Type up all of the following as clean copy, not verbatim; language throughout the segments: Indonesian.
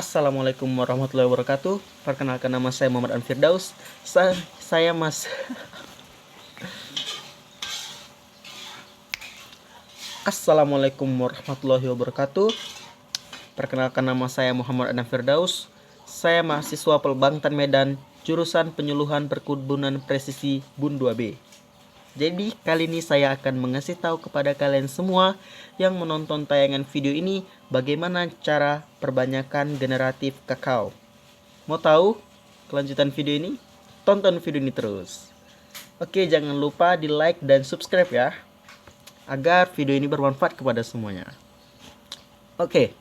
Assalamualaikum warahmatullahi wabarakatuh. Perkenalkan, nama saya Muhammad Anfirdaus. Saya Mas. Assalamualaikum warahmatullahi wabarakatuh. Perkenalkan, nama saya Muhammad Anfirdaus. Saya mahasiswa Pelbangtan Medan, jurusan Penyuluhan Perkebunan Presisi BUN 2B. Jadi kali ini saya akan mengasih tahu kepada kalian semua yang menonton tayangan video ini bagaimana cara perbanyakan generatif kakao. Mau tahu kelanjutan video ini? Tonton video ini terus. Oke, jangan lupa di like dan subscribe ya, agar video ini bermanfaat kepada semuanya. Oke,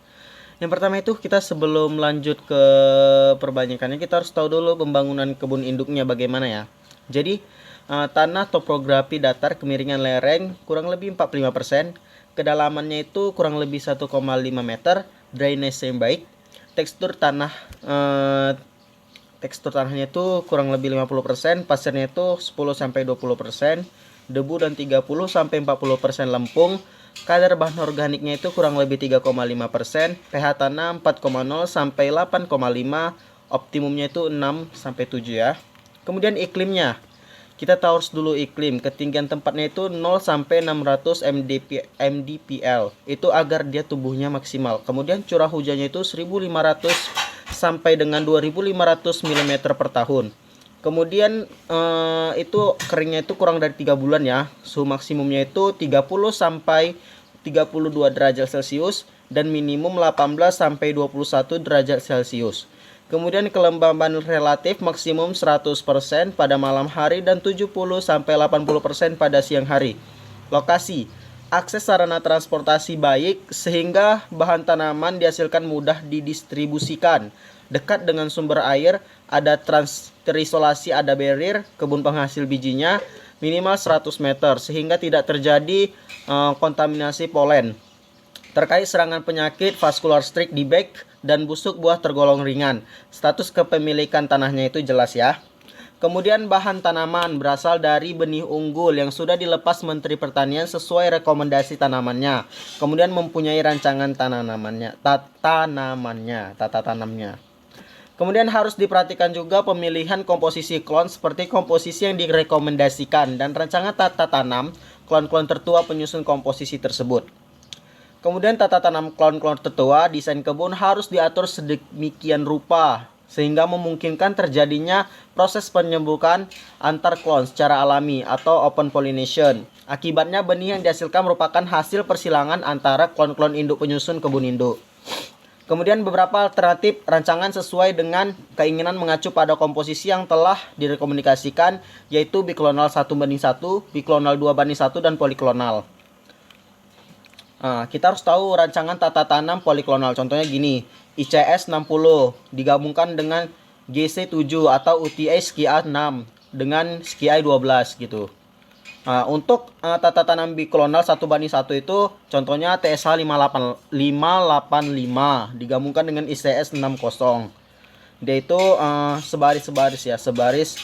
yang pertama itu kita sebelum lanjut ke perbanyakannya, kita harus tahu dulu pembangunan kebun induknya bagaimana ya. Jadi tanah topografi datar, kemiringan lereng kurang lebih 45%, kedalamannya itu kurang lebih 1,5 meter, drainase yang baik, tekstur tanahnya itu kurang lebih 50%, pasirnya itu 10-20%, debu dan 30-40% lempung, kadar bahan organiknya itu kurang lebih 3,5%, pH tanah 4,0-8,5, optimumnya itu 6-7 ya. Kemudian iklimnya, kita tahu harus dulu iklim. Ketinggian tempatnya itu 0-600 mdpl. Itu agar dia tumbuhnya maksimal. Kemudian curah hujannya itu 1.500 sampai dengan 2.500 mm per tahun. Kemudian itu keringnya itu kurang dari 3 bulan ya. Suhu maksimumnya itu 30 sampai 32 derajat Celcius dan minimum 18 sampai 21 derajat Celcius. Kemudian kelembaban relatif maksimum 100% pada malam hari dan 70-80% pada siang hari. Lokasi, akses sarana transportasi baik sehingga bahan tanaman dihasilkan mudah didistribusikan. Dekat dengan sumber air, ada terisolasi, ada barrier, kebun penghasil bijinya minimal 100 meter sehingga tidak terjadi kontaminasi polen. Terkait serangan penyakit vascular streak di bag dan busuk buah tergolong ringan. Status kepemilikan tanahnya itu jelas ya. Kemudian bahan tanaman berasal dari benih unggul yang sudah dilepas Menteri Pertanian sesuai rekomendasi tanamannya. Kemudian mempunyai rancangan tata tanamnya. Kemudian harus diperhatikan juga pemilihan komposisi klon seperti komposisi yang direkomendasikan dan rancangan tata tanam klon-klon tertua penyusun komposisi tersebut. Kemudian tata tanam klon-klon tertua, desain kebun harus diatur sedemikian rupa sehingga memungkinkan terjadinya proses penyembuhan antar klon secara alami atau open pollination. Akibatnya benih yang dihasilkan merupakan hasil persilangan antara klon-klon induk penyusun kebun induk. Kemudian beberapa alternatif rancangan sesuai dengan keinginan mengacu pada komposisi yang telah direkomendasikan, yaitu biklonal 1:1, biklonal 2:1, dan poliklonal. Kita harus tahu rancangan tata tanam poliklonal. Contohnya gini, ICS 60 digabungkan dengan GC 7 atau UTA SKI 6 dengan SKI 12 gitu. Untuk tata tanam biklonal 1:1 itu contohnya TSH 585 digabungkan dengan ICS 60. Dia itu sebaris-sebaris ya, sebaris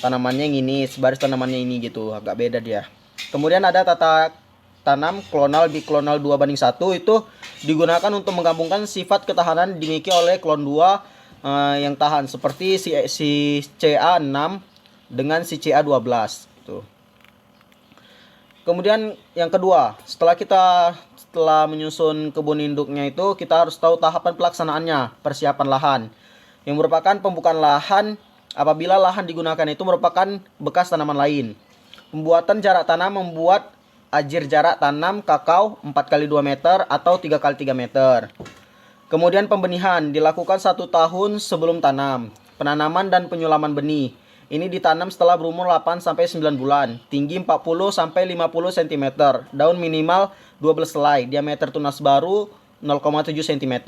tanamannya yang ini, sebaris tanamannya ini gitu, agak beda dia. Kemudian ada tata tanam klonal biklonal 2:1 itu digunakan untuk menggabungkan sifat ketahanan dimiliki oleh klon 2 yang tahan seperti si CA6 dengan si CA12 gitu. Kemudian yang kedua, setelah menyusun kebun induknya itu kita harus tahu tahapan pelaksanaannya, persiapan lahan yang merupakan pembukaan lahan apabila lahan digunakan itu merupakan bekas tanaman lain. Pembuatan jarak tanam, membuat ajir jarak tanam kakao 4x2 meter atau 3x3 meter. Kemudian pembenihan dilakukan 1 tahun sebelum tanam. Penanaman dan penyulaman benih. Ini ditanam setelah berumur 8-9 bulan. Tinggi 40-50 cm. Daun minimal 12 helai. Diameter tunas baru 0,7 cm.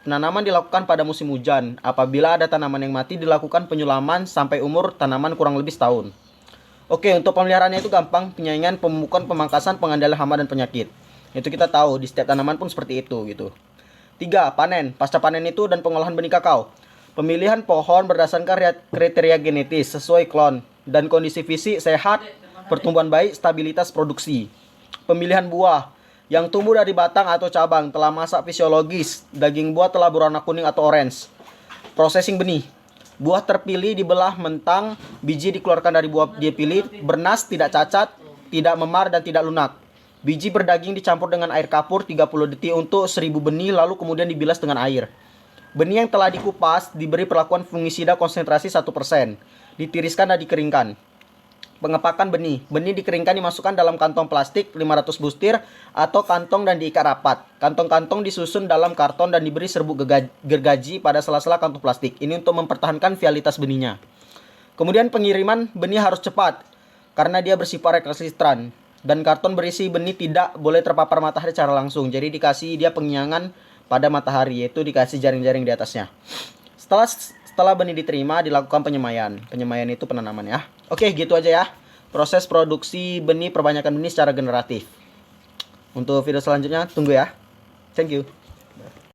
Penanaman dilakukan pada musim hujan. Apabila ada tanaman yang mati, dilakukan penyulaman sampai umur tanaman kurang lebih setahun. Oke, untuk pemeliharaannya itu gampang, penyaingan, pemupukan, pemangkasan, pengendalian hama dan penyakit. Itu kita tahu di setiap tanaman pun seperti itu gitu. 3. Panen, pasca panen itu dan pengolahan benih kakao. Pemilihan pohon berdasarkan kriteria genetis sesuai klon dan kondisi fisik sehat, pertumbuhan baik, stabilitas produksi. Pemilihan buah yang tumbuh dari batang atau cabang, telah masak fisiologis, daging buah telah berwarna kuning atau orange. Processing benih. Buah terpilih dibelah mentang, biji dikeluarkan dari buah dipilih, bernas, tidak cacat, tidak memar dan tidak lunak. Biji berdaging dicampur dengan air kapur 30 detik untuk 1000 benih, lalu kemudian dibilas dengan air. Benih yang telah dikupas diberi perlakuan fungisida konsentrasi 1%. Ditiriskan dan dikeringkan. Pengepakan benih. Benih dikeringkan dimasukkan dalam kantong plastik 500 butir atau kantong dan diikat rapat. Kantong-kantong disusun dalam karton dan diberi serbuk gergaji pada sela-sela kantong plastik. Ini untuk mempertahankan validitas benihnya. Kemudian pengiriman benih harus cepat karena dia bersifat rekalsitran. Dan karton berisi benih tidak boleh terpapar matahari secara langsung. Jadi dikasih dia pengiangan pada matahari, yaitu dikasih jaring-jaring di atasnya. Setelah benih diterima, dilakukan penyemaian. Penyemaian itu penanaman ya. Oke, gitu aja ya. Proses produksi benih, perbanyakan benih secara generatif. Untuk video selanjutnya, tunggu ya. Thank you.